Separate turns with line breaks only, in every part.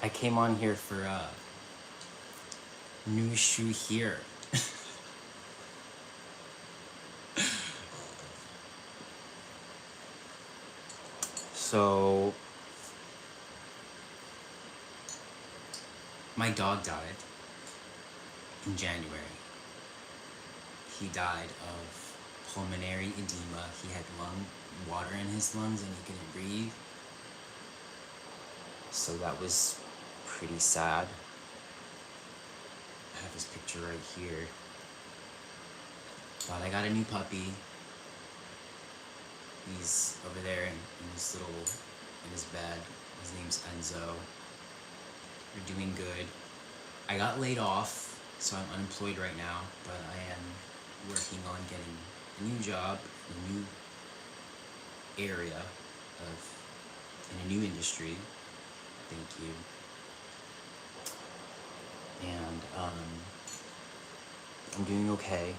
I came on here for new shoe here. So my dog died in January. He died of pulmonary edema. He had water in his lungs and he couldn't breathe. So that was pretty sad. I have his picture right here. But I got a new puppy. He's over there in his bed. His name's Enzo. We're doing good. I got laid off, so I'm unemployed right now, but I am working on getting a new job, a new area in a new industry. Thank you. And I'm doing okay.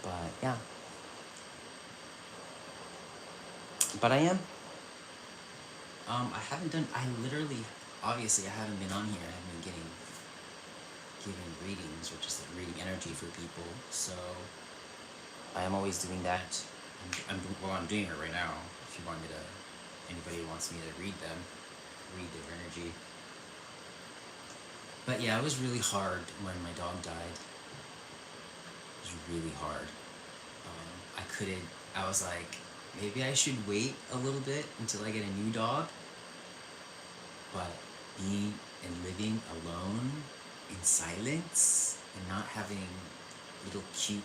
But yeah. But I am. Obviously I haven't been on here. I haven't been giving readings or just like reading energy for people. So I am always doing that. I'm doing it right now. If you want me to, anybody wants me to read their energy. But yeah, it was really hard when my dog died. It was really hard. I was like, maybe I should wait a little bit until I get a new dog. But being and living alone in silence and not having little cute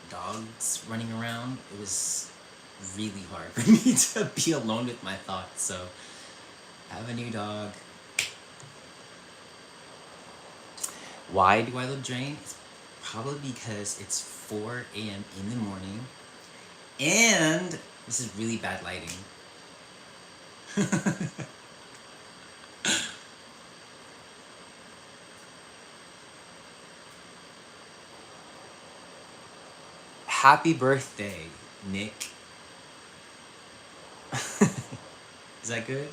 dogs running around, it was really hard for me to be alone with my thoughts. So I have a new dog. Why do I look drained? It's probably because it's 4 a.m. in the morning and this is really bad lighting. Happy birthday, Nick. Is that good?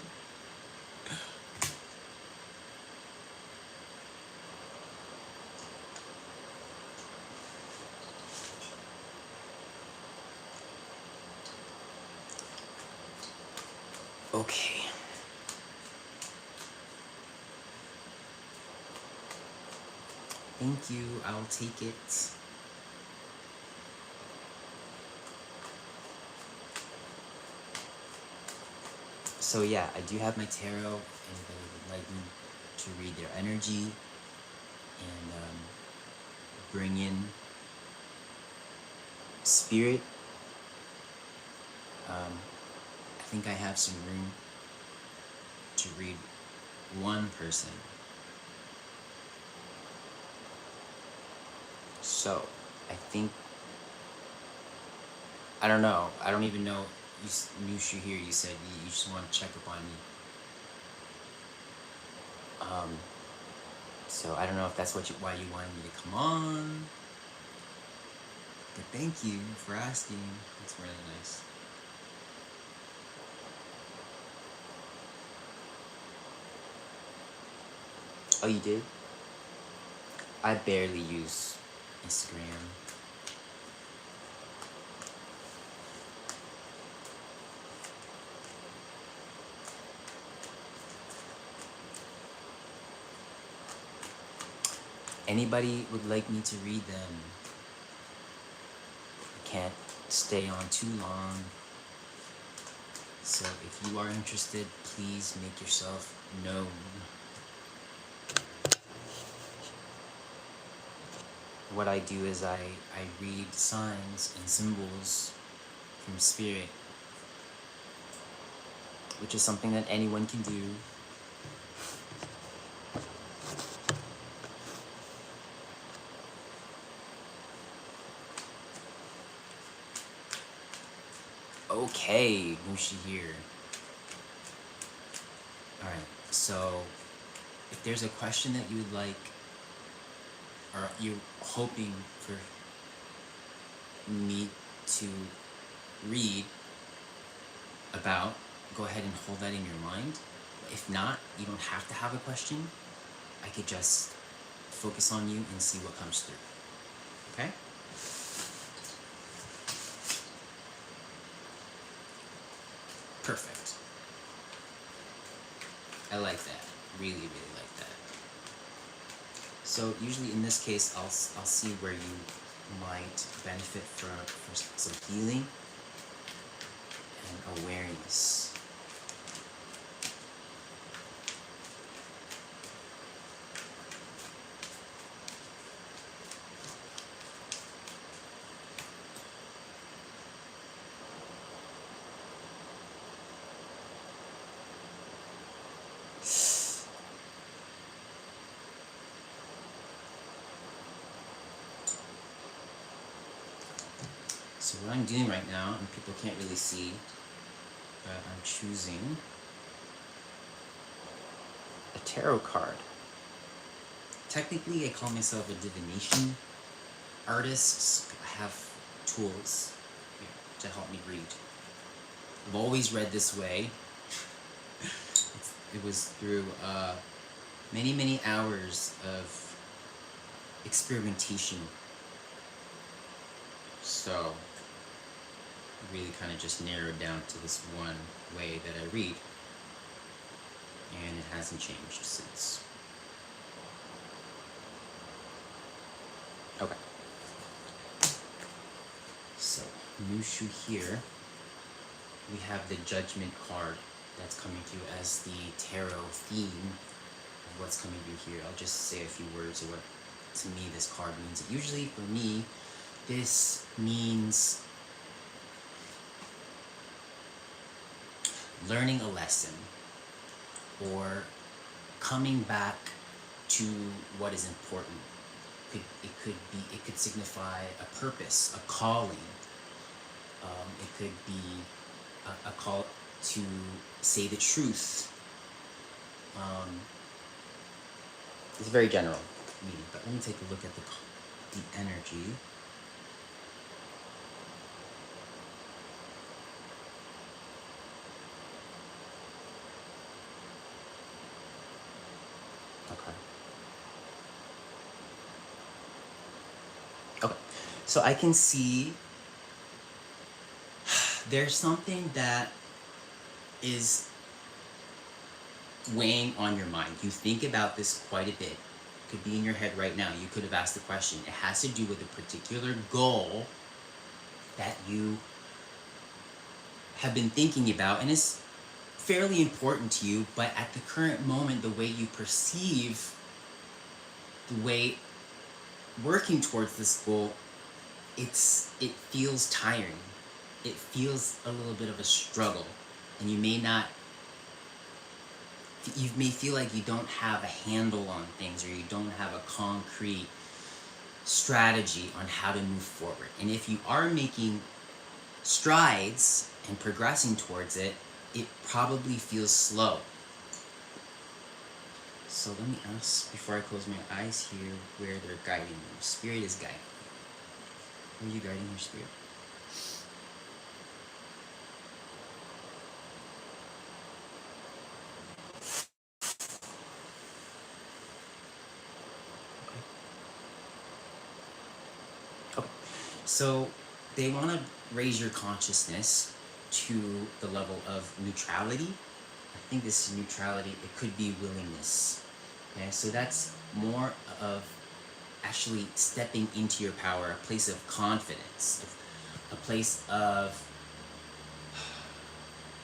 Okay. Thank you. I'll take it. So yeah, I do have my tarot. Anybody would like me to read their energy and bring in spirit. I think I have some room to read one person. So I think, I don't know. I don't even know. You should hear. You said you just want to check up on me. So I don't know if that's why you wanted me to come on. But thank you for asking. It's really nice. Oh, you did? I barely use Instagram. Anybody would like me to read them? I can't stay on too long. So if you are interested, please make yourself known. What I do is I read signs and symbols from spirit, which is something that anyone can do. Okay, Mushi here. Alright, so if there's a question that you would like, or you're hoping for me to read about, go ahead and hold that in your mind. If not, you don't have to have a question. I could just focus on you and see what comes through. Okay? Perfect. I like that. Really, really like that. So usually in this case, I'll see where you might benefit for some healing and awareness. So what I'm doing right now, and people can't really see, but I'm choosing a tarot card. Technically, I call myself a divination artist. I have tools to help me read. I've always read this way. It was through many, many hours of experimentation. So really kind of just narrowed down to this one way that I read, and it hasn't changed since. Okay. So, Mushu here, we have the Judgment card that's coming through as the tarot theme of what's coming through here. I'll just say a few words of what, to me, this card means. Usually, for me, this means learning a lesson or coming back to what is important. It could signify a purpose, a calling. It could be a call to say the truth. It's very general meaning, but let me take a look at the energy. Okay, so I can see there's something that is weighing on your mind. You think about this quite a bit. It could be in your head right now. You could have asked the question. It has to do with a particular goal that you have been thinking about and is fairly important to you, but at the current moment, the way you perceive the way working towards this goal, it feels tiring. It feels a little bit of a struggle, and you may feel like you don't have a handle on things, or you don't have a concrete strategy on how to move forward. And if you are making strides and progressing towards it, it probably feels slow. So let me ask, before I close my eyes here, where they're guiding you. Spirit is guiding you. Where are you guiding your spirit? Okay. So they want to raise your consciousness to the level of neutrality. I think this is neutrality. It could be willingness. Okay, so that's more of actually stepping into your power, a place of confidence, a place of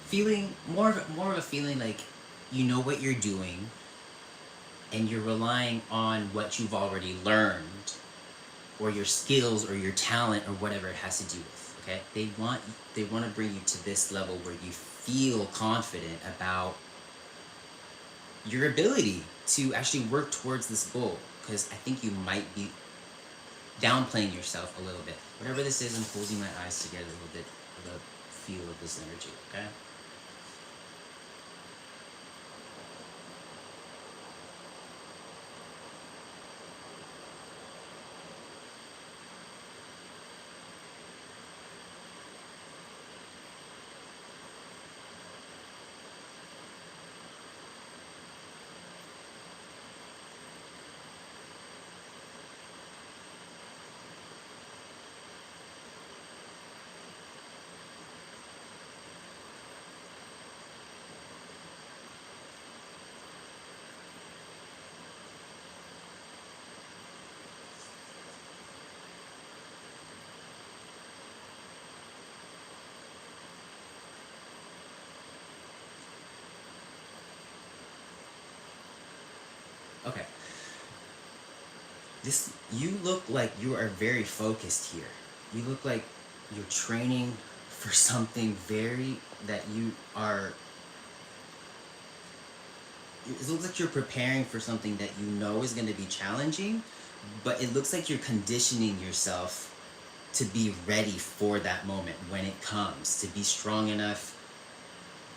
feeling more of a feeling like you know what you're doing, and you're relying on what you've already learned, or your skills, or your talent, or whatever it has to do with. Okay, they want to bring you to this level where you feel confident about your ability to actually work towards this goal, because I think you might be downplaying yourself a little bit. Whatever this is, I'm closing my eyes to get a little bit of a feel of this energy, okay? You look like you are very focused here. You look like you're training for something very that you are. It looks like you're preparing for something that you know is going to be challenging, but it looks like you're conditioning yourself to be ready for that moment when it comes, to be strong enough.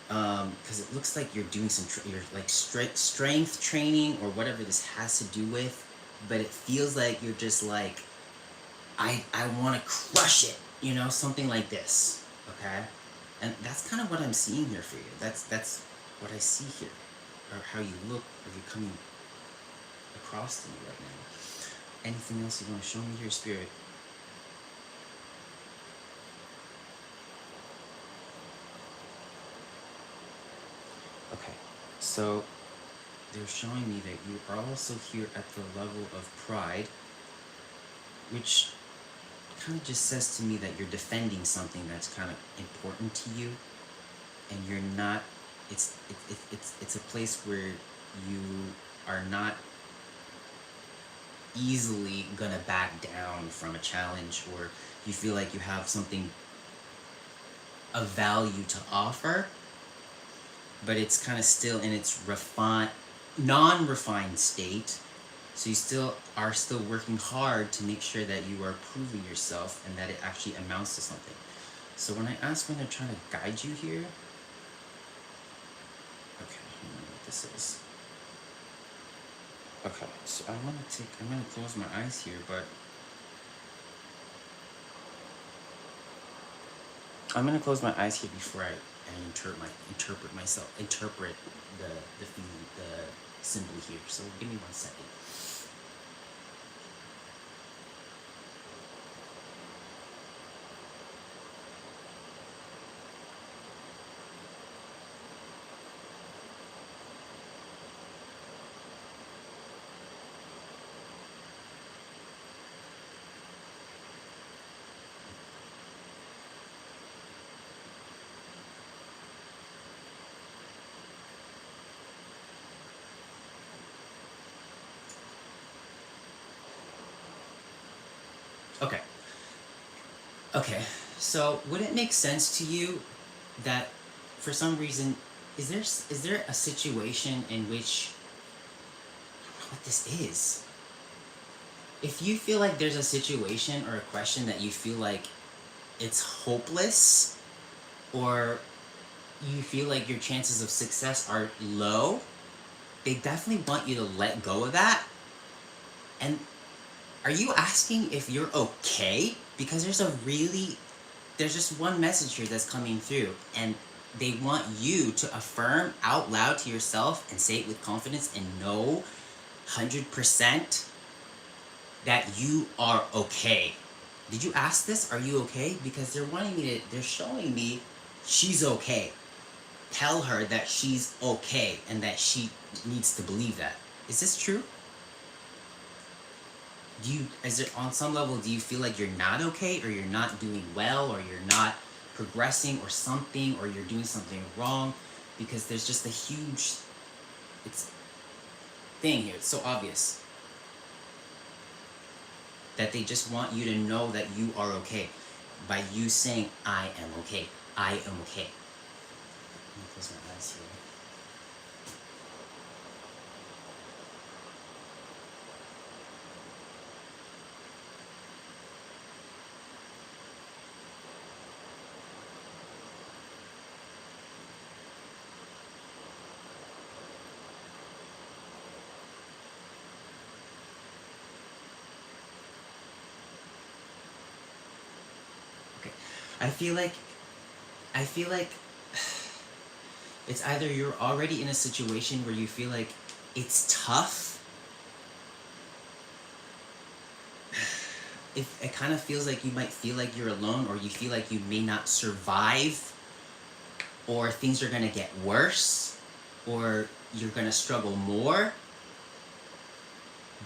Because it looks like you're doing you're like strength training or whatever this has to do with, but it feels like you're just like, I want to crush it, something like this, okay? And that's kind of what I'm seeing here for you. That's what I see here, or how you look, or you're coming across to me right now. Anything else you want to show me here, Spirit? Okay, so they're showing me that you are also here at the level of pride, which kind of just says to me that you're defending something that's kind of important to you, and you're not. It's a place where you are not easily gonna back down from a challenge, or you feel like you have something of value to offer, but it's kind of still in its non-refined state. So you still working hard to make sure that you are proving yourself and that it actually amounts to something. So when I ask when they're trying to guide you here, okay, I don't know what this is. Okay, so I'm gonna close my eyes here, but I'm gonna close my eyes here before I interpret the symbol here. So give me 1 second. Okay. Okay. So would it make sense to you that for some reason is there a situation in which, I don't know what this is. If you feel like there's a situation or a question that you feel like it's hopeless, or you feel like your chances of success are low, they definitely want you to let go of that. And are you asking if you're okay? Because there's just one message here that's coming through, and they want you to affirm out loud to yourself and say it with confidence and know 100% that you are okay. Did you ask this? Are you okay? Because they're showing me she's okay. Tell her that she's okay and that she needs to believe that. Is this true? On some level, do you feel like you're not okay, or you're not doing well, or you're not progressing, or something, or you're doing something wrong? Because there's just a huge thing here. It's so obvious that they just want you to know that you are okay by you saying, I am okay. I am okay. Let me close my eyes here. Okay. I feel like it's either you're already in a situation where you feel like it's tough. If it kind of feels like you might feel like you're alone, or you feel like you may not survive, or things are going to get worse, or you're going to struggle more.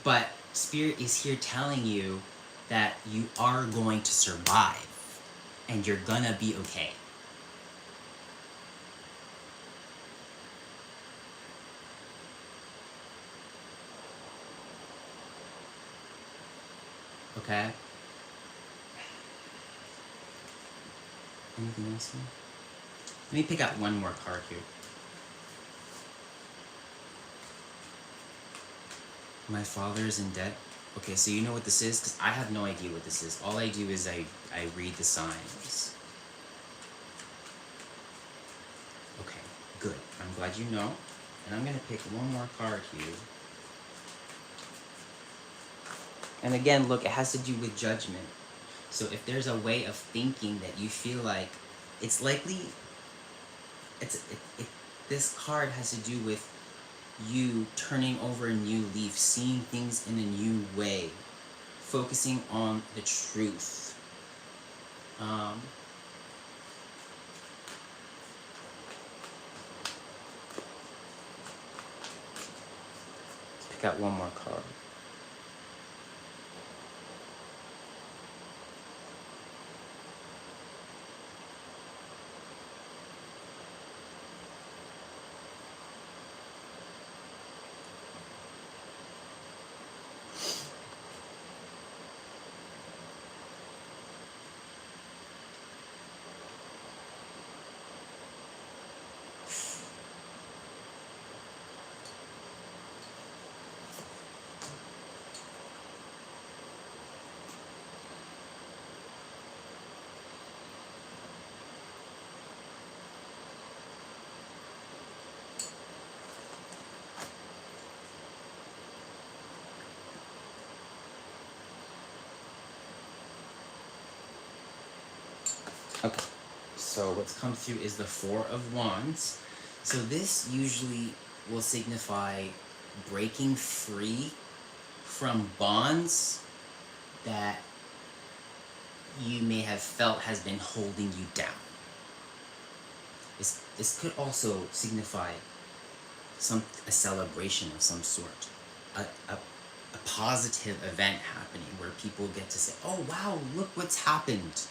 But Spirit is here telling you that you are going to survive and you're going to be okay. Okay? Anything else here? Let me pick out one more card here. My father is in debt. Okay, so you know what this is? Because I have no idea what this is. All I do is I read the signs. Okay, good. I'm glad you know. And I'm going to pick one more card here. And again, look, it has to do with judgment. So if there's a way of thinking that you feel like it's likely, this card has to do with you turning over a new leaf, seeing things in a new way, focusing on the truth. Let's pick out one more card. Okay, so what's come through is the Four of Wands. So this usually will signify breaking free from bonds that you may have felt has been holding you down. This could also signify a celebration of some sort, a positive event happening where people get to say, "Oh wow, look what's happened.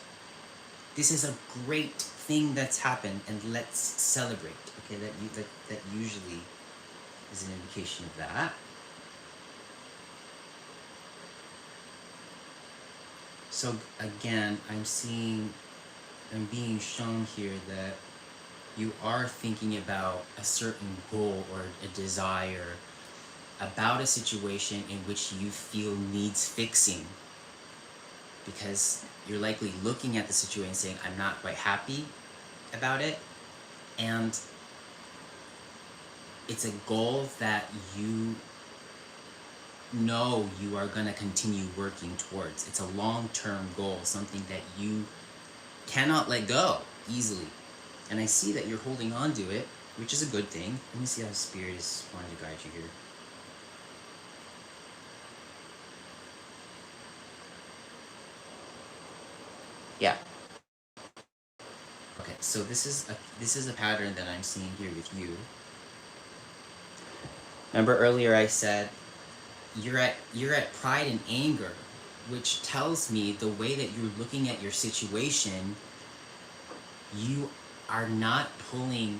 This is a great thing that's happened, and let's celebrate." Okay, that usually is an indication of that. So again, I'm being shown here that you are thinking about a certain goal or a desire, about a situation in which you feel needs fixing, because you're likely looking at the situation saying, "I'm not quite happy about it," and it's a goal that you know you are going to continue working towards. It's a long-term goal, something that you cannot let go easily. And I see that you're holding on to it, which is a good thing. Let me see how Spirit is wanting to guide you here. Yeah. Okay, so this is a pattern that I'm seeing here with you. Remember earlier I said you're at pride and anger, which tells me the way that you're looking at your situation, you are not pulling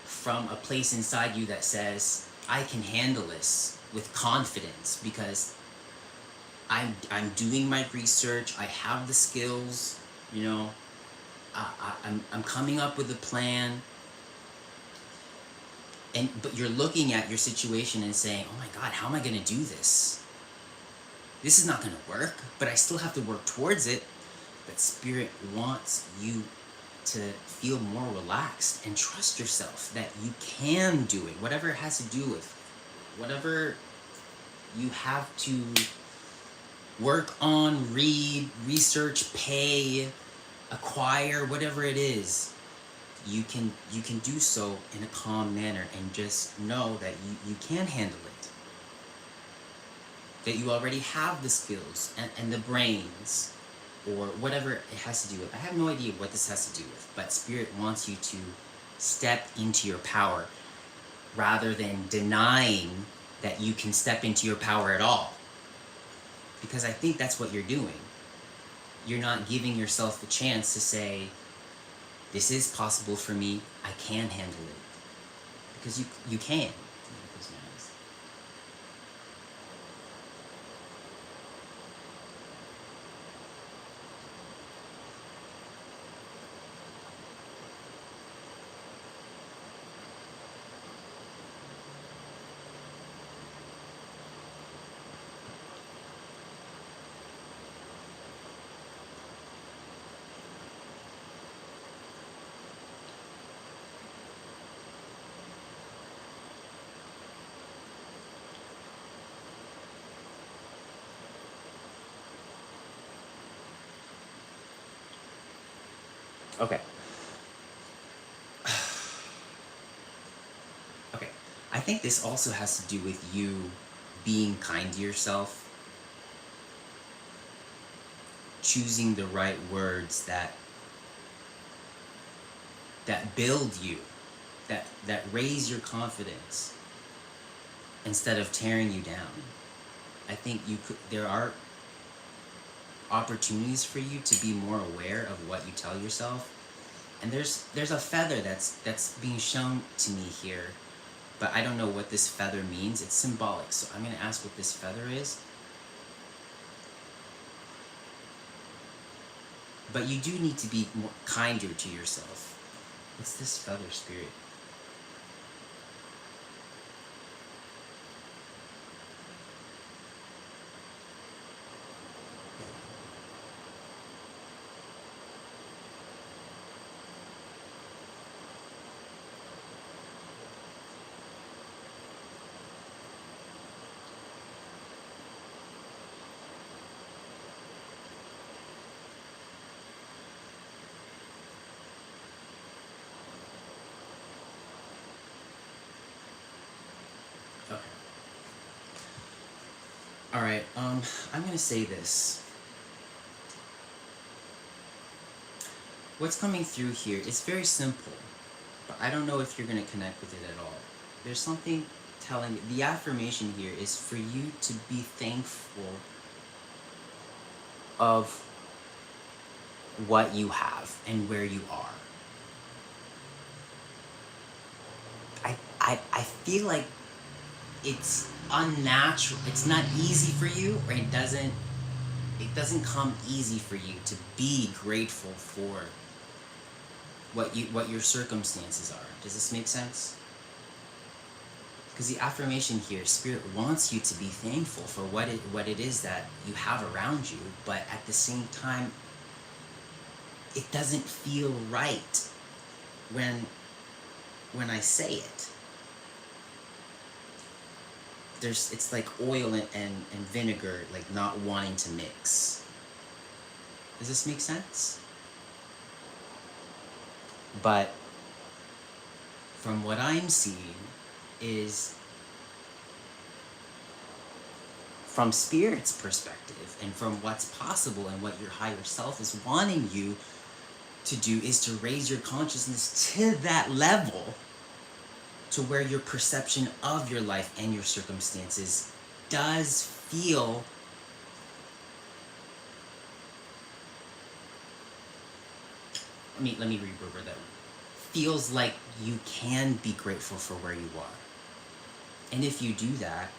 from a place inside you that says, "I can handle this with confidence because I'm doing my research, I have the skills, you know, I'm coming up with a plan." But you're looking at your situation and saying, "Oh my God, how am I going to do this? This is not going to work, but I still have to work towards it." But Spirit wants you to feel more relaxed and trust yourself that you can do it, whatever it has to do with, whatever you have to work on, read, research, pay, acquire, whatever it is. You can do so in a calm manner and just know that you can handle it. That you already have the skills and the brains, or whatever it has to do with. I have no idea what this has to do with, but Spirit wants you to step into your power rather than denying that you can step into your power at all. Because I think that's what you're doing. You're not giving yourself the chance to say, "This is possible for me, I can handle it." Because you can. Okay. Okay. I think this also has to do with you being kind to yourself, choosing the right words that build you, that raise your confidence instead of tearing you down. I think there are opportunities for you to be more aware of what you tell yourself. And there's a feather that's being shown to me here, but I don't know what this feather means. It's symbolic, so I'm going to ask what this feather is. But you do need to be more kinder to yourself. What's this feather, spirit? Okay. All right. I'm gonna say this. What's coming through here is very simple, but I don't know if you're gonna connect with it at all. There's something telling the affirmation here is for you to be thankful of what you have and where you are. I feel like it's unnatural. It's not easy for you, or it doesn't come easy for you to be grateful for what your circumstances are. Does this make sense? Because the affirmation here, Spirit wants you to be thankful for what it is that you have around you, but at the same time, it doesn't feel right when I say it. It's like oil and vinegar, like not wanting to mix. Does this make sense? But from what I'm seeing is from Spirit's perspective and from what's possible and what your higher self is wanting you to do is to raise your consciousness to that level, to where your perception of your life and your circumstances does feel let me reword that. Feels like you can be grateful for where you are. And if you do that,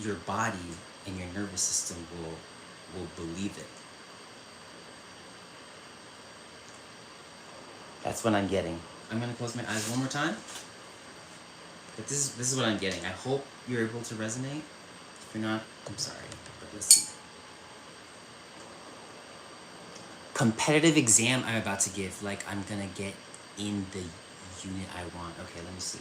your body and your nervous system will believe it. That's what I'm getting. I'm gonna close my eyes one more time. But this is what I'm getting. I hope you're able to resonate. If you're not, I'm sorry. But let's see. Competitive exam I'm about to give. Like I'm gonna get in the unit I want. Okay, let me see.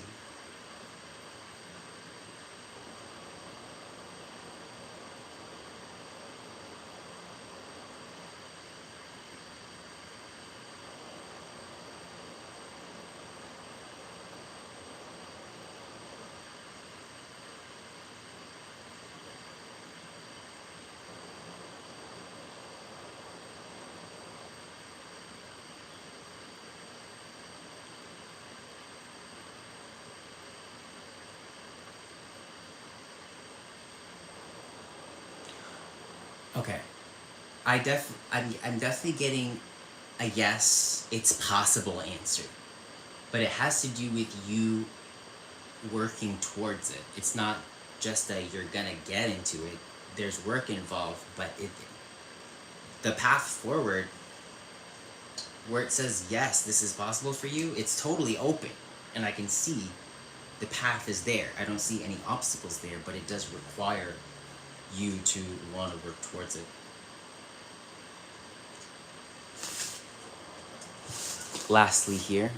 Okay. I'm definitely getting a yes, it's possible answer. But it has to do with you working towards it. It's not just that you're gonna get into it. There's work involved, but the path forward where it says yes, this is possible for you, it's totally open. And I can see the path is there. I don't see any obstacles there, but it does require you to want to work towards it. Lastly here,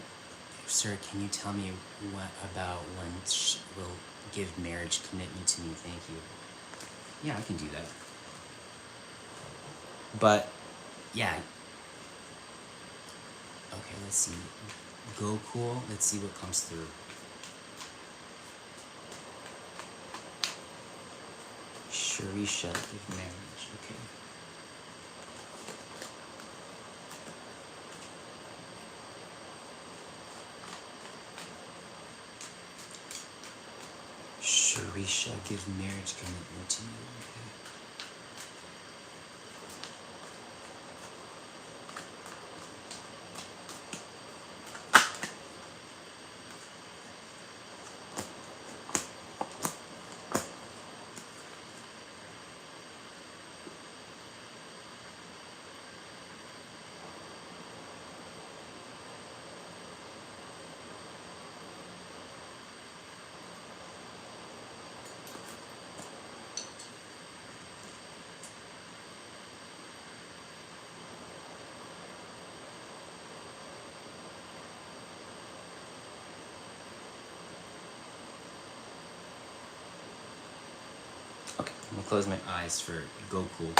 sir, can you tell me what about when will give marriage commitment to me? Thank you. Yeah, I can do that. But yeah, Okay, let's see. Go cool. Let's see what comes through. Sharisha with marriage. Okay. Sharisha, give marriage commitment to you. Okay. Okay, I'm gonna close my eyes for go cool.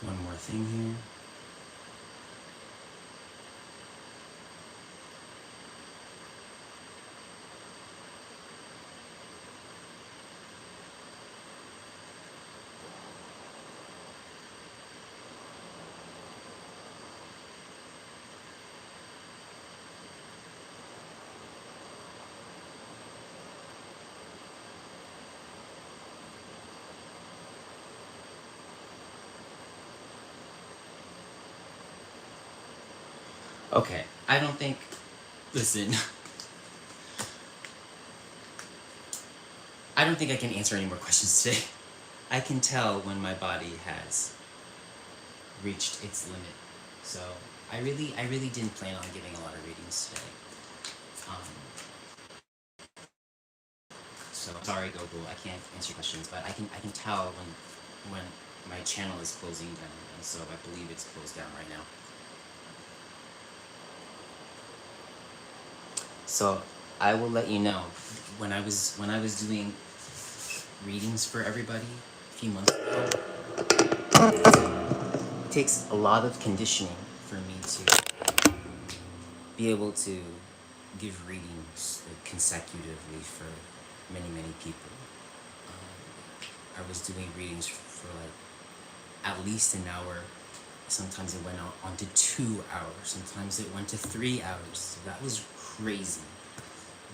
One more thing here. Okay, I don't think. Listen, I don't think I can answer any more questions today. I can tell when my body has reached its limit. So I really didn't plan on giving a lot of readings today. Um, so sorry, Gogo, I can't answer your questions, but I can tell when my channel is closing down, and so I believe it's closed down right now. So I will let you know when I was doing readings for everybody a few months ago. It takes a lot of conditioning for me to be able to give readings like, consecutively for many people. I was doing readings for like at least an hour. Sometimes it went on to 2 hours. Sometimes it went to 3 hours. So that was crazy.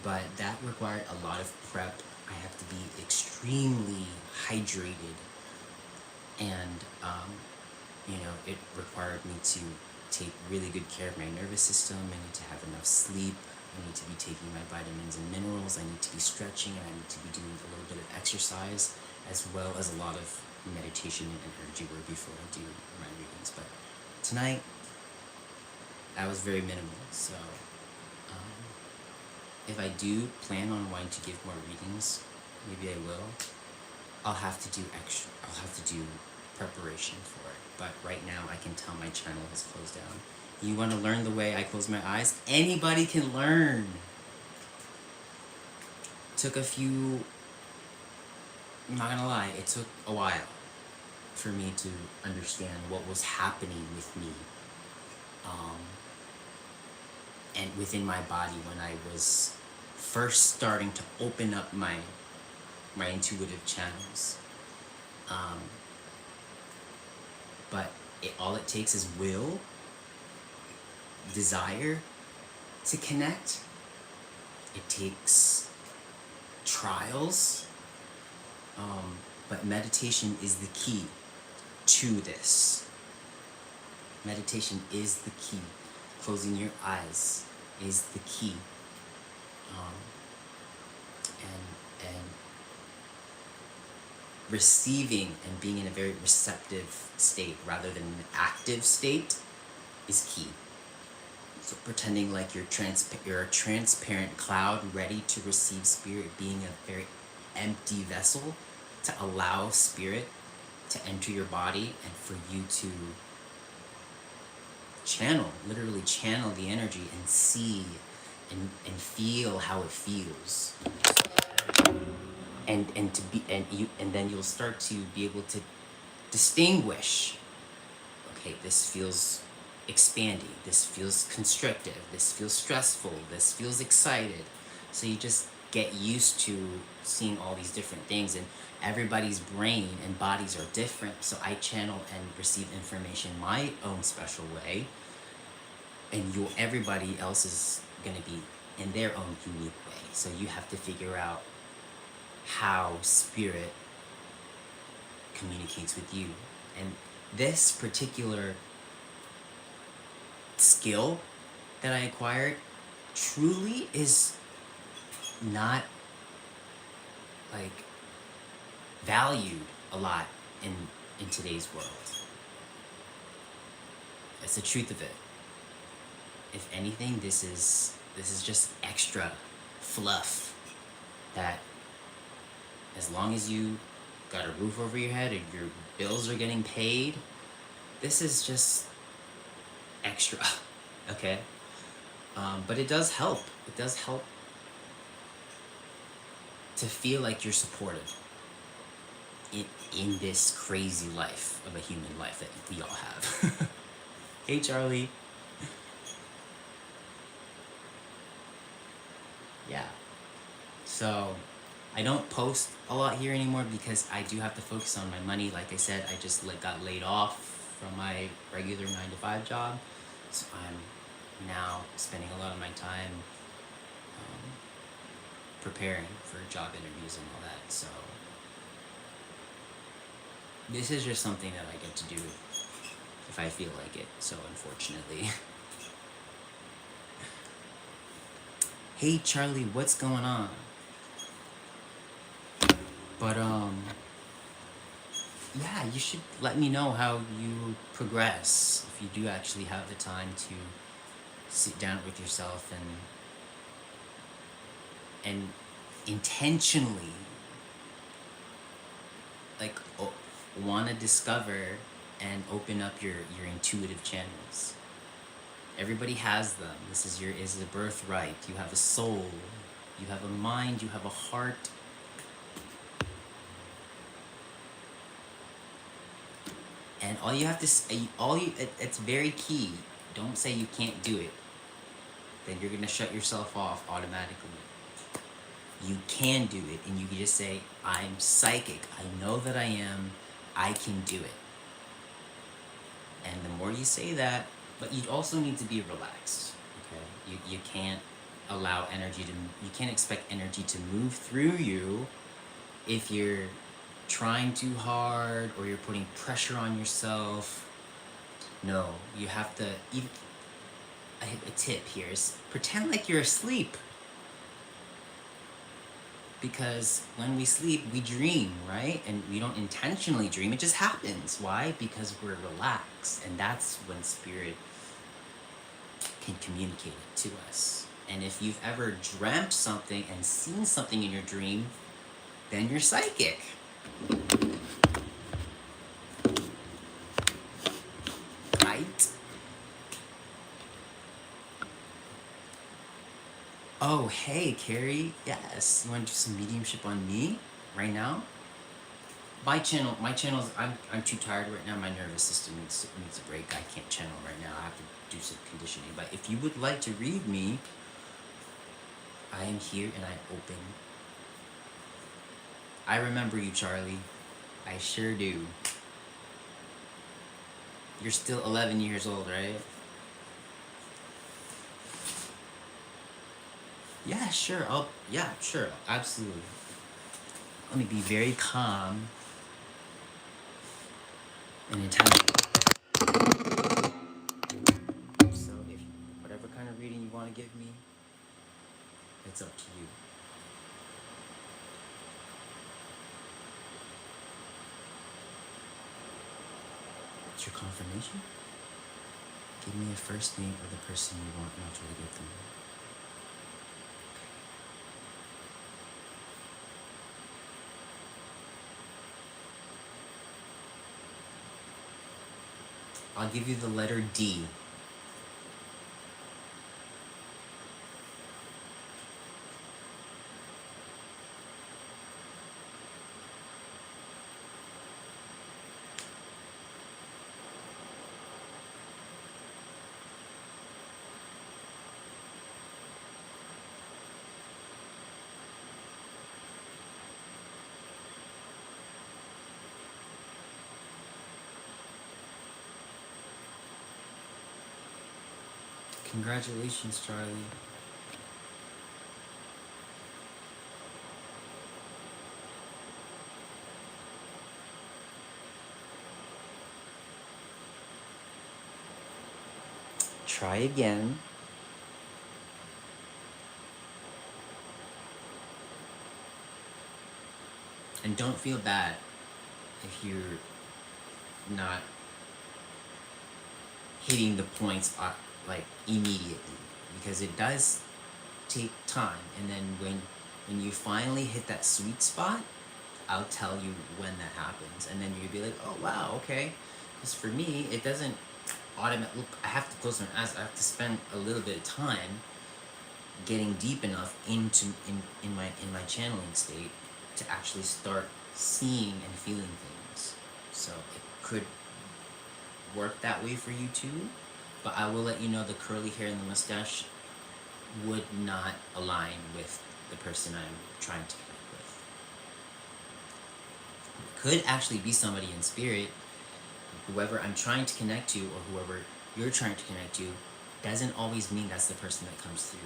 But that required a lot of prep. I have to be extremely hydrated, and it required me to take really good care of my nervous system. I need to have enough sleep. I need to be taking my vitamins and minerals. I need to be stretching, and I need to be doing a little bit of exercise, as well as a lot of meditation and energy work before I do my readings. But tonight, that was very minimal. So if I do plan on wanting to give more readings, maybe I will. I'll have to do preparation for it. But right now, I can tell my channel has closed down. You want to learn the way I close my eyes? Anybody can learn. Took a few. I'm not gonna lie. It took a while for me to understand what was happening with me, and within my body when I was first starting to open up my intuitive channels. But all it takes is will, desire to connect. It takes trials, but meditation is the key to this. Meditation is the key. Closing your eyes is the key. And receiving and being in a very receptive state rather than an active state is key. So pretending like you're a transparent cloud ready to receive spirit, being a very empty vessel to allow spirit to enter your body and for you to literally channel the energy and see and feel how it feels. And then you'll start to be able to distinguish, okay, this feels expanding, this feels constrictive, this feels stressful, this feels excited. So you just get used to seeing all these different things, and everybody's brain and bodies are different. So I channel and receive information my own special way, and everybody else is going to be in their own unique way. So you have to figure out how spirit communicates with you. And this particular skill that I acquired truly is not like valued a lot in today's world. That's the truth of it. If anything, this is just extra fluff that, as long as you got a roof over your head and your bills are getting paid, this is just extra, okay? But it does help. It does help to feel like you're supported in this crazy life of a human life that we all have. Hey, Charlie. Yeah. So I don't post a lot here anymore because I do have to focus on my money. Like I said, I just got laid off from my regular 9-to-5 job. So I'm now spending a lot of my time preparing for job interviews and all that. So this is just something that I get to do if I feel like it. So unfortunately. Hey Charlie, what's going on? But yeah, you should let me know how you progress if you do actually have the time to sit down with yourself and intentionally like want to discover and open up your intuitive channels. Everybody has them. This is a birthright. You have a soul, you have a mind, you have a heart. And all you have to say, it's very key. Don't say you can't do it. Then you're gonna shut yourself off automatically. You can do it, and you can just say, I'm psychic. I know that I am. I can do it. And the more you say that, but you also need to be relaxed, okay? You can't allow you can't expect energy to move through you if you're trying too hard or you're putting pressure on yourself. No, you have to, a tip here is pretend like you're asleep. Because when we sleep, we dream, right? And we don't intentionally dream, it just happens. Why? Because we're relaxed, and that's when spirit can communicate it to us. And if you've ever dreamt something and seen something in your dream, then you're psychic. Right? Oh, hey, Carrie. Yes. You want to do some mediumship on me right now? My channel's, I'm too tired right now. My nervous system needs a break. I can't channel right now. I have to do some conditioning. But if you would like to read me, I am here and I'm open. I remember you, Charlie. I sure do. You're still 11 years old, right? Yeah, sure. Yeah, sure. Absolutely. Let me be very calm and intelligent. give me, it's up to you. What's your confirmation? Give me a first name of the person you want, and I'll try to get them. I'll give you the letter D. Congratulations, Charlie. Try again. And don't feel bad if you're not hitting the points like immediately, because it does take time. And then when you finally hit that sweet spot, I'll tell you when that happens, and then you'll be like, oh wow, okay. Because for me, it doesn't automatically. I have to close my eyes. I have to spend a little bit of time getting deep enough into in my channeling state to actually start seeing and feeling things. So it could work that way for you too, but I will let you know the curly hair and the mustache would not align with the person I'm trying to connect with. It could actually be somebody in spirit. Whoever I'm trying to connect to, or whoever you're trying to connect to, doesn't always mean that's the person that comes through.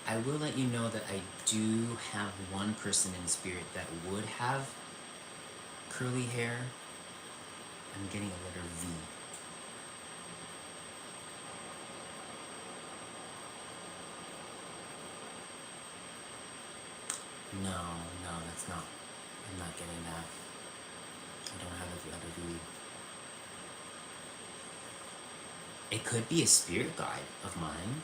I will let you know that I do have one person in spirit that would have curly hair. I'm getting a letter V. No, that's not. I'm not getting that. I don't have a letter V. It could be a spirit guide of mine.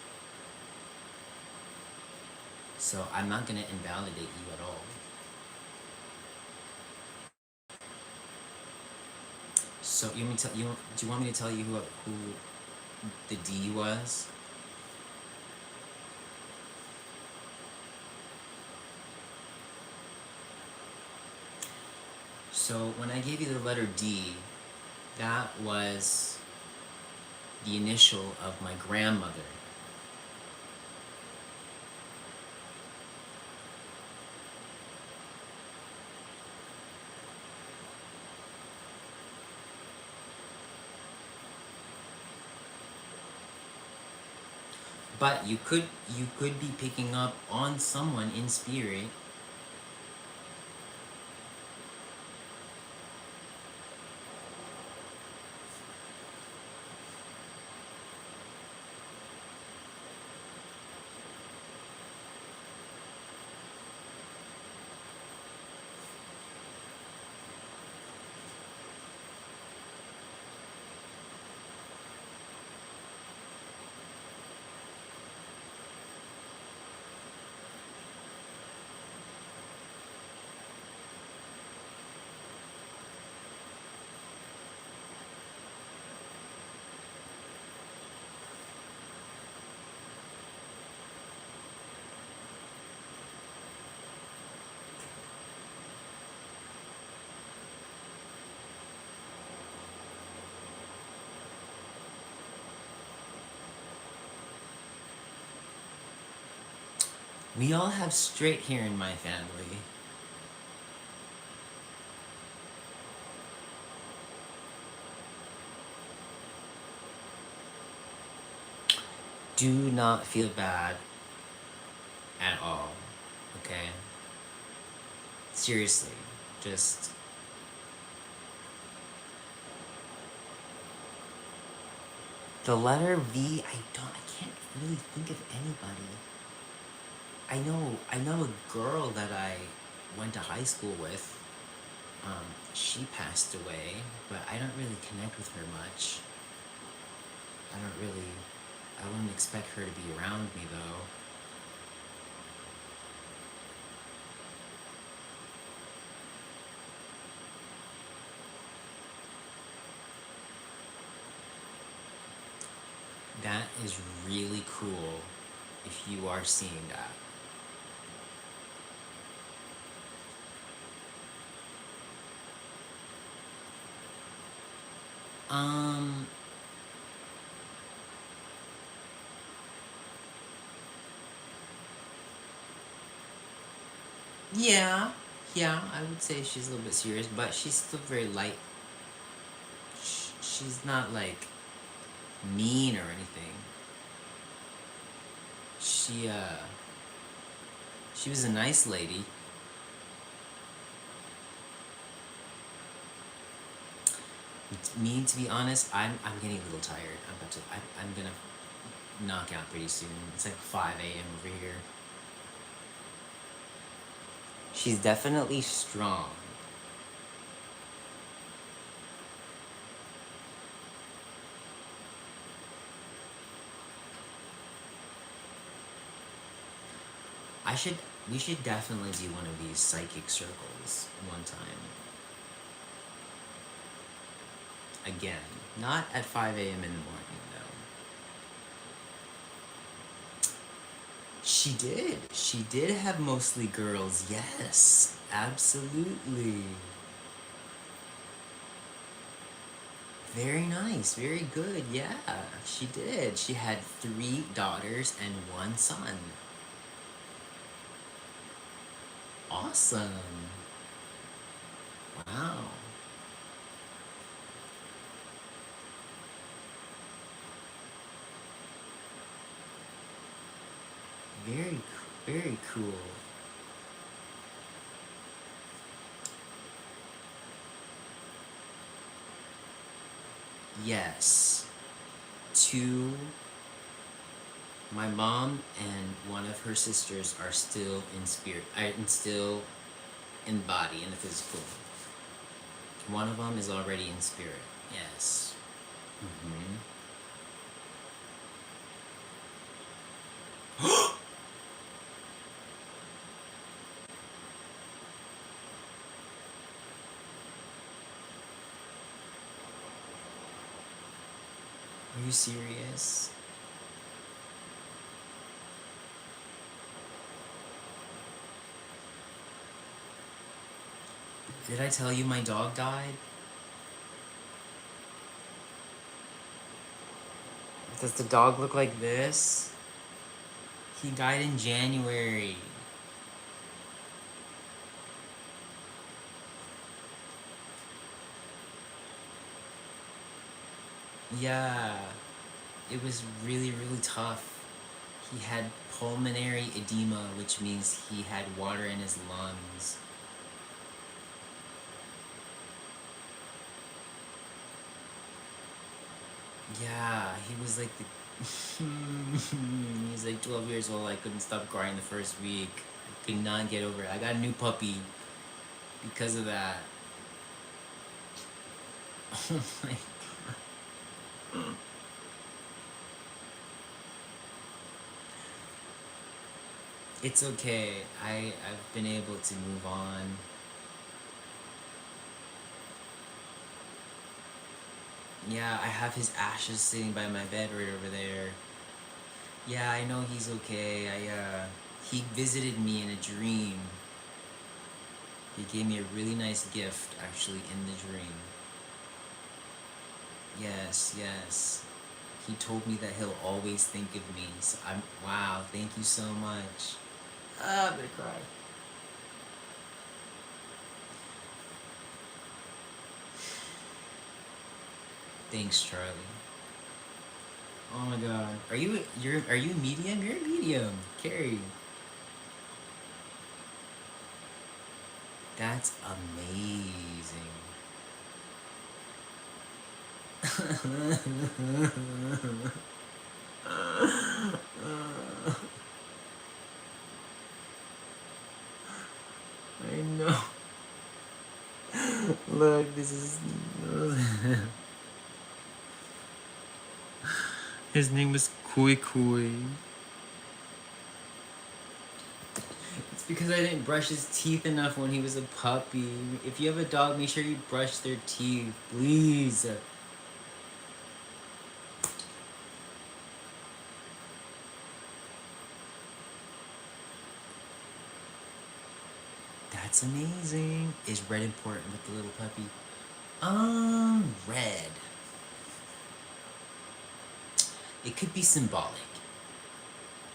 So I'm not going to invalidate you at all. So do you want me to tell you who the D was? So when I gave you the letter D, that was the initial of my grandmother. But you could be picking up on someone in spirit We all have straight hair in my family. Do not feel bad at all, okay? Seriously, just The letter V, I can't really think of anybody. I know a girl that I went to high school with. She passed away, but I don't really connect with her much. I wouldn't expect her to be around me though. That is really cool if you are seeing that. Um, yeah, yeah, I would say she's a little bit serious, but she's still very light. She's not like mean or anything. She, uh, she was a nice lady. Me, to be honest, I'm getting a little tired. I'm gonna knock out pretty soon. It's like 5 a.m. over here. She's definitely strong. I should we should definitely do one of these psychic circles one time. Again, not at 5 a.m. in the morning though. She did. She did have mostly girls. Yes, absolutely. Very nice. Very good. Yeah, she did. She had 3 daughters and 1 son. Awesome. Wow. Very cool. Yes. Two, my mom and one of her sisters are still in spirit, and still in body, in the physical. One of them is already in spirit. Yes. Mm-hmm. Are you serious? Did I tell you my dog died? Does the dog look like this? He died in January. Yeah, it was really tough. He had pulmonary edema, which means he had water in his lungs. Yeah, he was like he was like 12 years old. I couldn't stop crying the first week. I could not get over it. I got a new puppy because of that. Oh my god. It's okay. I've been able to move on. Yeah, I have his ashes sitting by my bed right over there. Yeah, I know he's okay. He visited me in a dream. He gave me a really nice gift actually in the dream. Yes. He told me that he'll always think of me. So wow, thank you so much. I'm gonna cry. Thanks, Charlie. Oh my god. Are you medium? You're a medium. Carrie. That's amazing. I know. Look, this is. His name was Kui Kui. It's because I didn't brush his teeth enough when he was a puppy. If you have a dog, make sure you brush their teeth, please. That's amazing. Is red important with the little puppy? Red. It could be symbolic.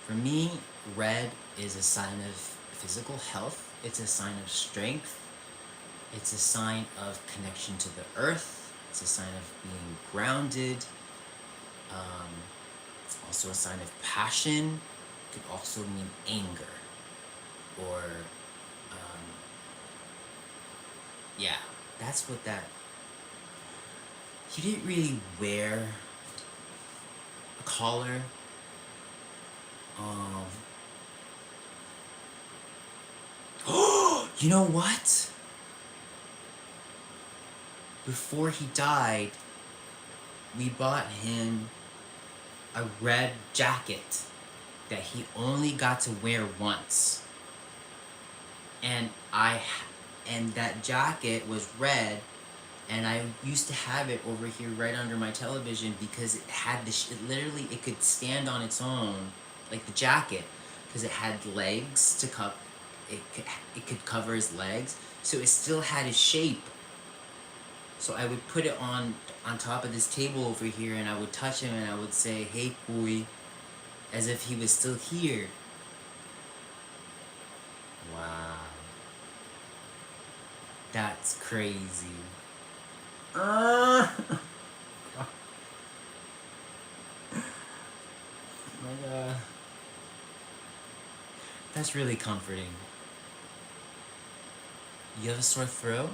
For me, red is a sign of physical health. It's a sign of strength. It's a sign of connection to the earth. It's a sign of being grounded. It's also a sign of passion. It could also mean anger. Or, yeah, that's what that... He didn't really wear a collar. You know what? Before he died, we bought him a red jacket that he only got to wear once. And that jacket was red, and I used to have it over here right under my television because it had it could stand on its own, like the jacket, because it had legs to cup. It could cover his legs, so it still had his shape. So I would put it on top of this table over here, and I would touch him, and I would say, "Hey, Kui," as if he was still here. Wow. That's crazy. My God. That's really comforting. You have a sore throat?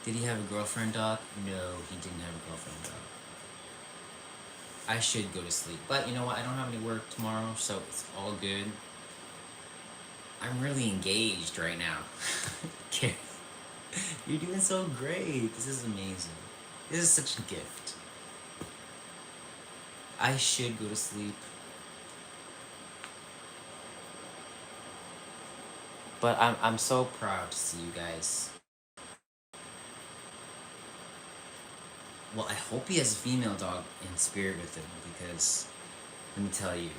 Did he have a girlfriend, Doc? No, he didn't have a girlfriend, Doc. I should go to sleep. But you know what? I don't have any work tomorrow, so it's all good. I'm really engaged right now. Okay. You're doing so great. This is amazing. This is such a gift. I should go to sleep. But I'm so proud to see you guys. Well, I hope he has a female dog in spirit with him, because let me tell you,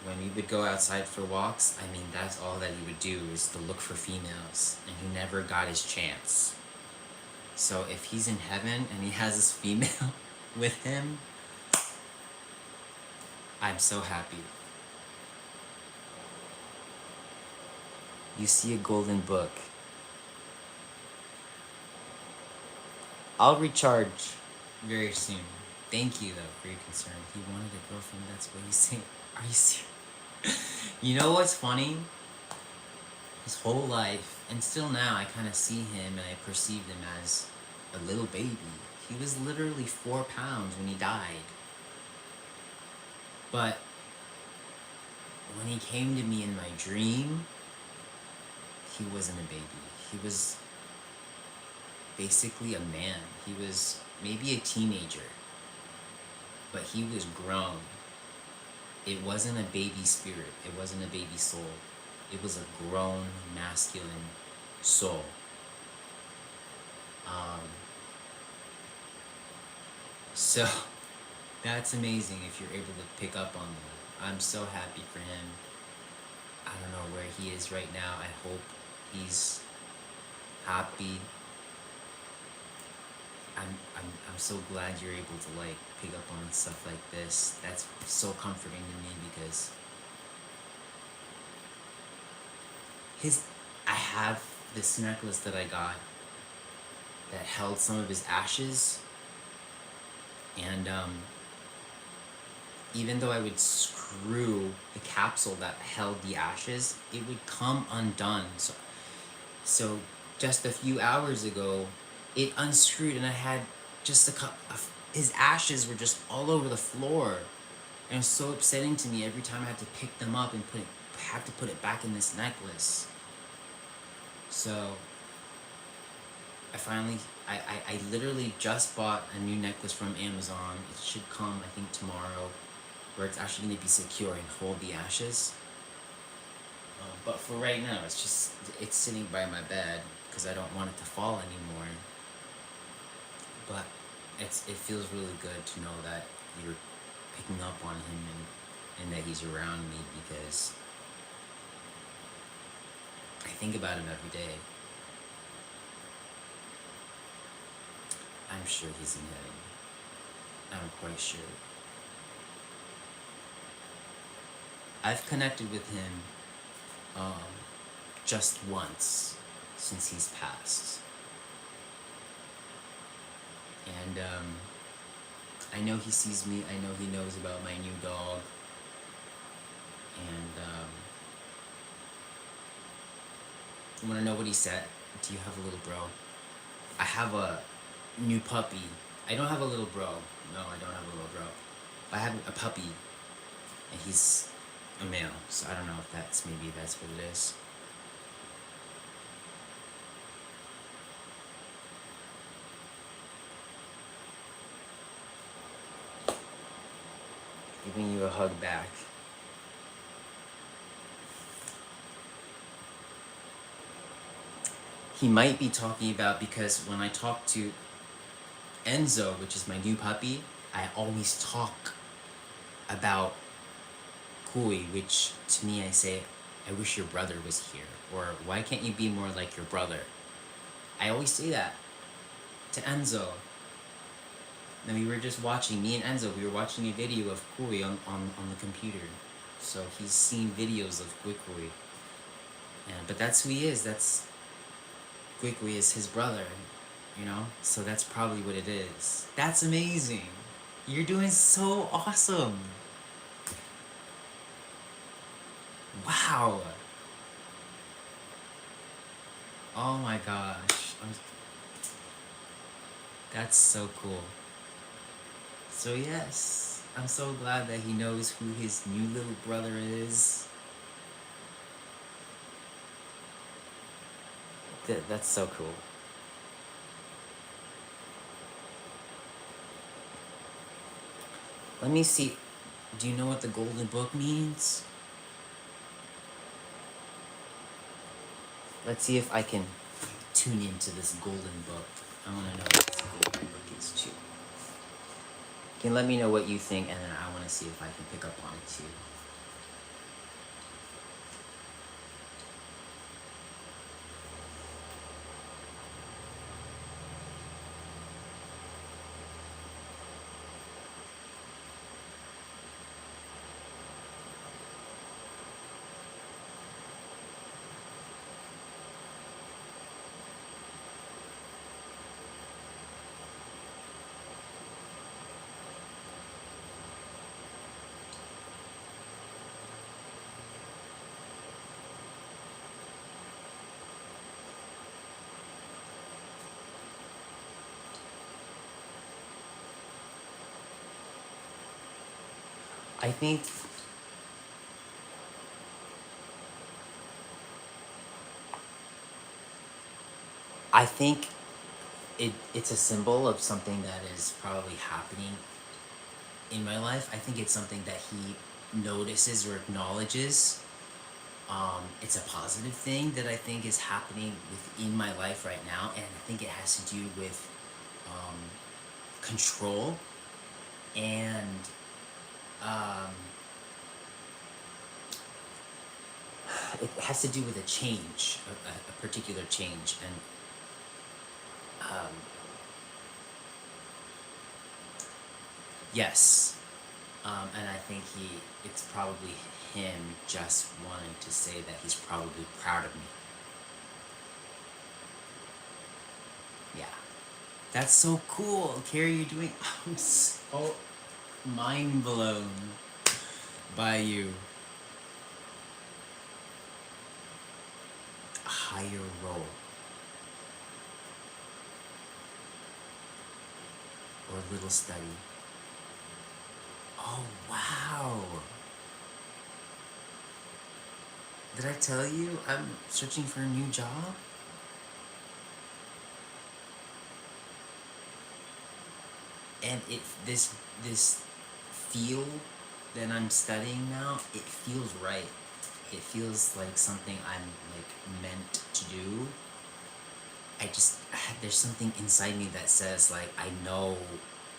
when we would go outside for walks, I mean, that's all that he would do, is to look for females, and he never got his chance. So if he's in heaven and he has this female with him, I'm so happy. You see a golden book. I'll recharge very soon. Thank you, though, for your concern. He wanted a girlfriend, that's what he's saying. Are you serious? You know what's funny? His whole life, and still now, I kind of see him and I perceive him as a little baby. He was literally 4 pounds when he died. But when he came to me in my dream, he wasn't a baby. He was basically a man. He was maybe a teenager, but he was grown. It wasn't a baby spirit. It wasn't a baby soul. It was a grown, masculine soul. So that's amazing if you're able to pick up on that. I'm so happy for him. I don't know where he is right now. I hope he's happy. I'm so glad you're able to like pick up on stuff like this. That's so comforting to me, because I have this necklace that I got that held some of his ashes, and even though I would screw the capsule that held the ashes, it would come undone. So just a few hours ago, it unscrewed, and I had just a cup of his ashes were just all over the floor. And it was so upsetting to me every time I had to pick them up and have to put it back in this necklace. So I literally just bought a new necklace from Amazon. It should come, I think, tomorrow, where it's actually going to be secure and hold the ashes. But for right now, it's sitting by my bed because I don't want it to fall anymore. But it feels really good to know that you're picking up on him and that he's around me, because I think about him every day. I'm sure he's in heaven. I'm quite sure. I've connected with him just once since he's passed. And I know he sees me. I know he knows about my new dog. And you want to know what he said? Do you have a little bro? I have a new puppy. I don't have a little bro. No, I don't have a little bro. I have a puppy, and he's a male. So I don't know if maybe that's what it is. Giving you a hug back. He might be talking about, because when I talk to Enzo, which is my new puppy, I always talk about Kui, which to me I say, I wish your brother was here, or why can't you be more like your brother? I always say that to Enzo. And we were just watching, me and Enzo, we were watching a video of Kui on the computer. So he's seen videos of Kui. But that's who he is. Kui is his brother, you know? So that's probably what it is. That's amazing. You're doing so awesome. Wow. Oh my gosh. That's so cool. So yes, I'm so glad that he knows who his new little brother is. That's so cool. Let me see. Do you know what the golden book means? Let's see if I can tune into this golden book. I want to know what this golden book is too. You can let me know what you think, and then I want to see if I can pick up on it too. I think it's a symbol of something that is probably happening in my life. I think it's something that he notices or acknowledges. It's a positive thing that I think is happening within my life right now, and I think it has to do with control and it has to do with a change, a particular change, and yes, and I think it's probably him just wanting to say that he's probably proud of me. Yeah, that's so cool, Carrie. You're doing. I'm so mind blown by you. A higher role. Or a little study. Oh, wow. Did I tell you I'm searching for a new job? And this field that I'm studying now, it feels right. It feels like something I'm like meant to do. I just there's something inside me that says like I know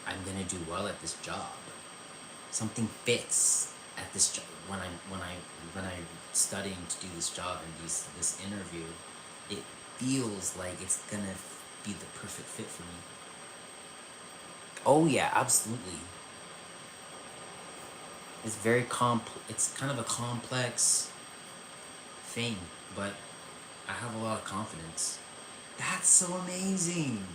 I'm gonna do well at this job. Something fits at this job when I'm studying to do this job and this interview. It feels like it's gonna be the perfect fit for me. Oh yeah, absolutely. It's very it's kind of a complex thing, but I have a lot of confidence. That's so amazing.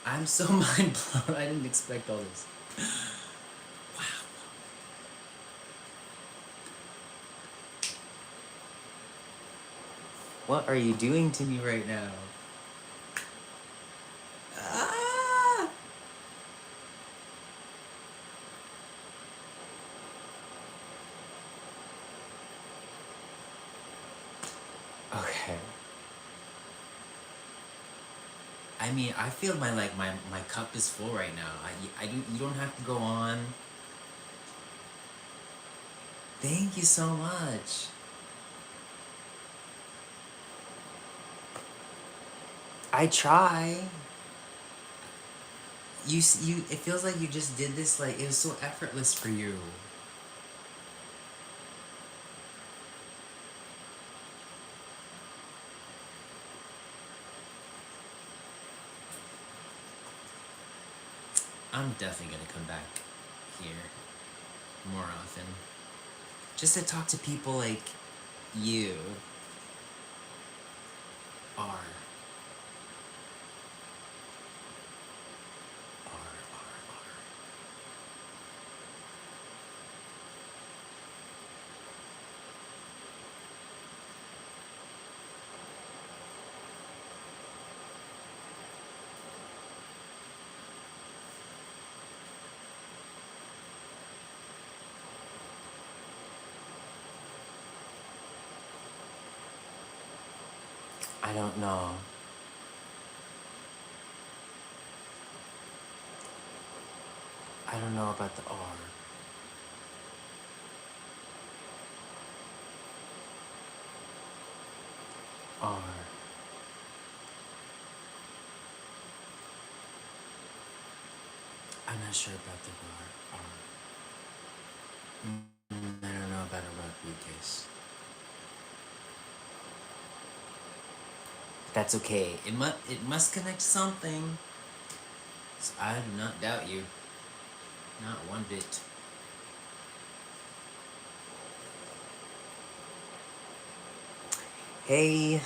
I'm so mind blown. I didn't expect all this. Wow. What are you doing to me right now? Ah! Okay. I mean, I feel my cup is full right now. You don't have to go on. Thank you so much. I try. You it feels like you just did this like it was so effortless for you. I'm definitely gonna come back here more often. Just to talk to people like you are. I don't know. I don't know about the R. R. I'm not sure about the R. I don't know about a rock briefcase. That's okay. It must connect to something. So I do not doubt you. Not one bit. Hey,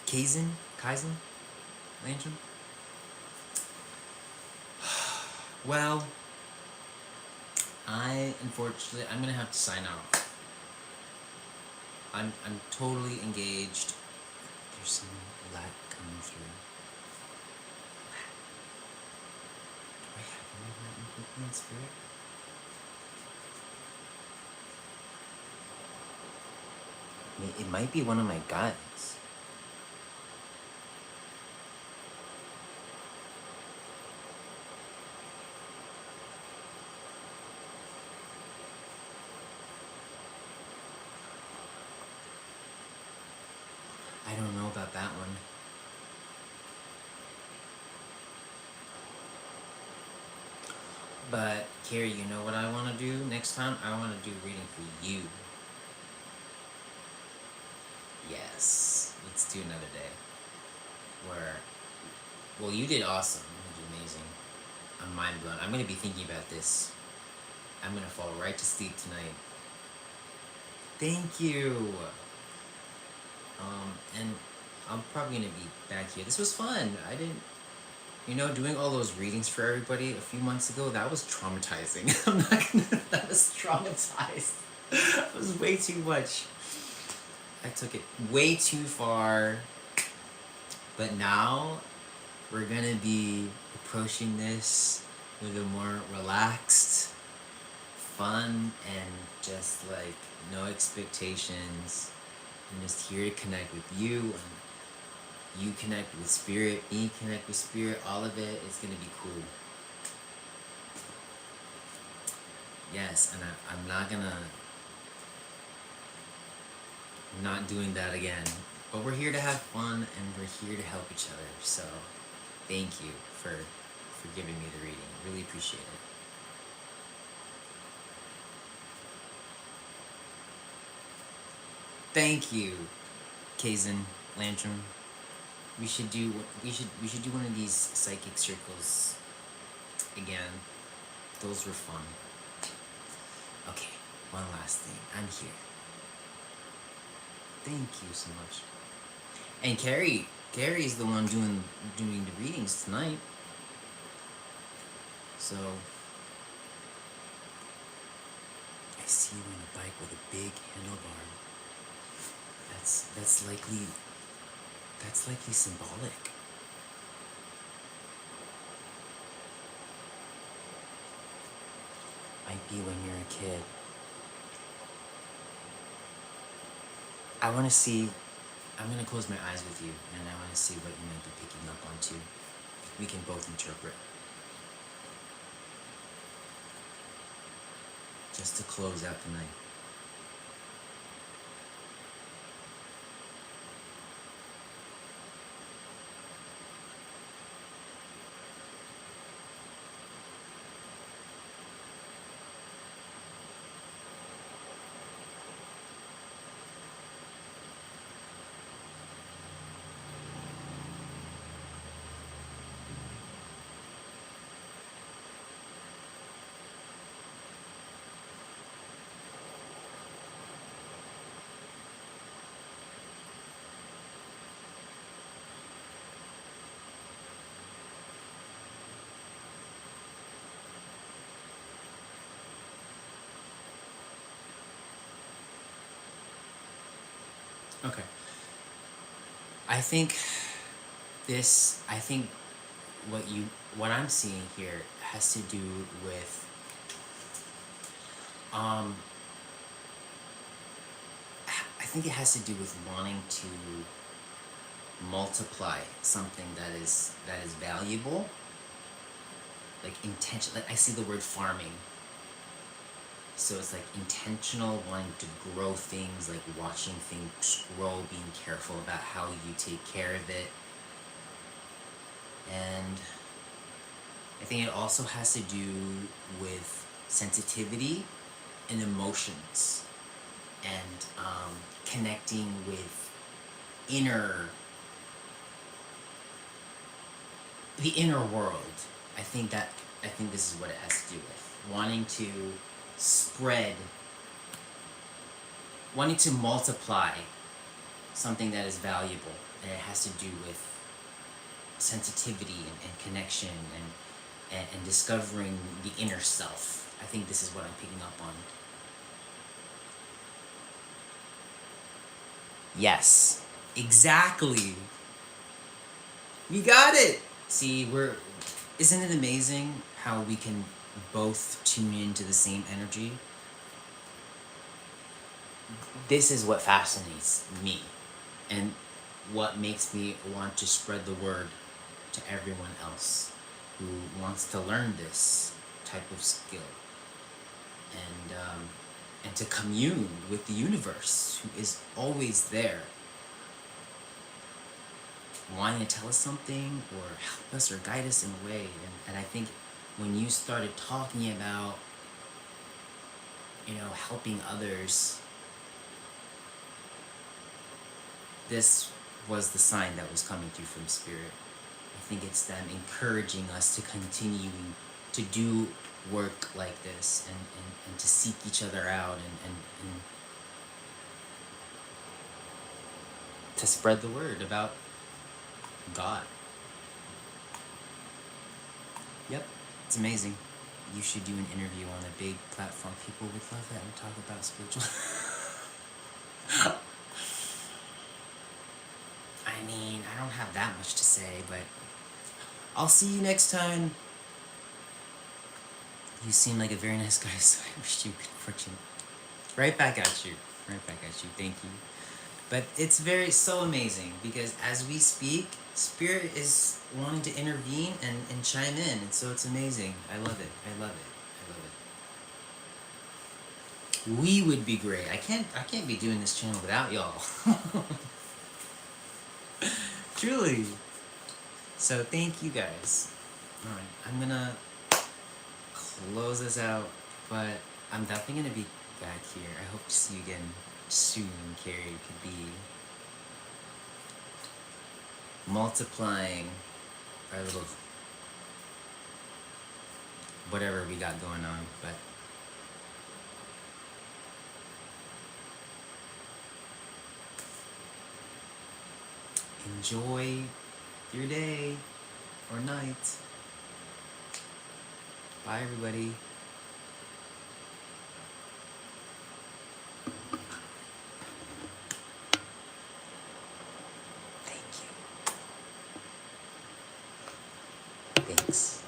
Kaizen, Lantern. Well, I'm gonna have to sign out. I'm totally engaged. There's some light coming through. Do I have any light with me in spirit? It might be one of my guides. I don't know about that one. But, Carrie, you know what I want to do next time? I want to do reading for you. Yes. Let's do another day. Well, you did awesome. You did amazing. I'm mind blown. I'm going to be thinking about this. I'm going to fall right to sleep tonight. Thank you. And I'm probably going to be back here. This was fun. doing all those readings for everybody a few months ago, that was traumatizing. I'm not gonna, that was traumatized. It was way too much. I took it way too far. But now we're gonna be approaching this with a more relaxed, fun, and just like no expectations. I'm just here to connect with you, and you connect with spirit, me connect with spirit, all of it is gonna be cool. Yes, and I'm not doing that again. But we're here to have fun, and we're here to help each other. So thank you for giving me the reading. Really appreciate it. Thank you, Kazin Lantrum. We should do one of these psychic circles again. Those were fun. Okay, one last thing. I'm here. Thank you so much. And Carrie's the one doing the readings tonight. So I see you on a bike with a big handlebar. That's likely symbolic. Might be when you're a kid. I'm gonna close my eyes with you, and I want to see what you might be picking up on too. We can both interpret. Just to close out the night. Okay. I think what I'm seeing here has to do with I think it has to do with wanting to multiply something that is valuable. Like intention, like I see the word farming. So it's like intentional, wanting to grow things, like watching things grow, being careful about how you take care of it. And I think it also has to do with sensitivity and emotions, and connecting with the inner world. I think this is what it has to do with wanting to multiply something that is valuable, and it has to do with sensitivity and connection and discovering the inner self. I think this is what I'm picking up on. Yes, exactly. We got it. See, isn't it amazing how we can both tune into the same energy? This is what fascinates me, and what makes me want to spread the word to everyone else who wants to learn this type of skill, and to commune with the universe, who is always there, wanting to tell us something or help us or guide us in a way. And I think when you started talking about, helping others, this was the sign that was coming through from Spirit. I think it's them encouraging us to continue to do work like this, and to seek each other out, and to spread the word about God. Yep, it's amazing. You should do an interview on a big platform. People would love that and talk about spiritual. I mean, I don't have that much to say, but I'll see you next time. You seem like a very nice guy, so I wish you good fortune. Right back at you. Right back at you. Thank you. But it's so amazing because as we speak, Spirit is wanting to intervene and chime in. And so it's amazing. I love it. I love it. I love it. We would be great. I can't be doing this channel without y'all. Truly. So thank you guys. Alright, I'm gonna close this out, but I'm definitely gonna be back here. I hope to see you again soon. Carrie could be multiplying our little whatever we got going on, but enjoy your day or night. Bye, everybody. Thank you. Thanks.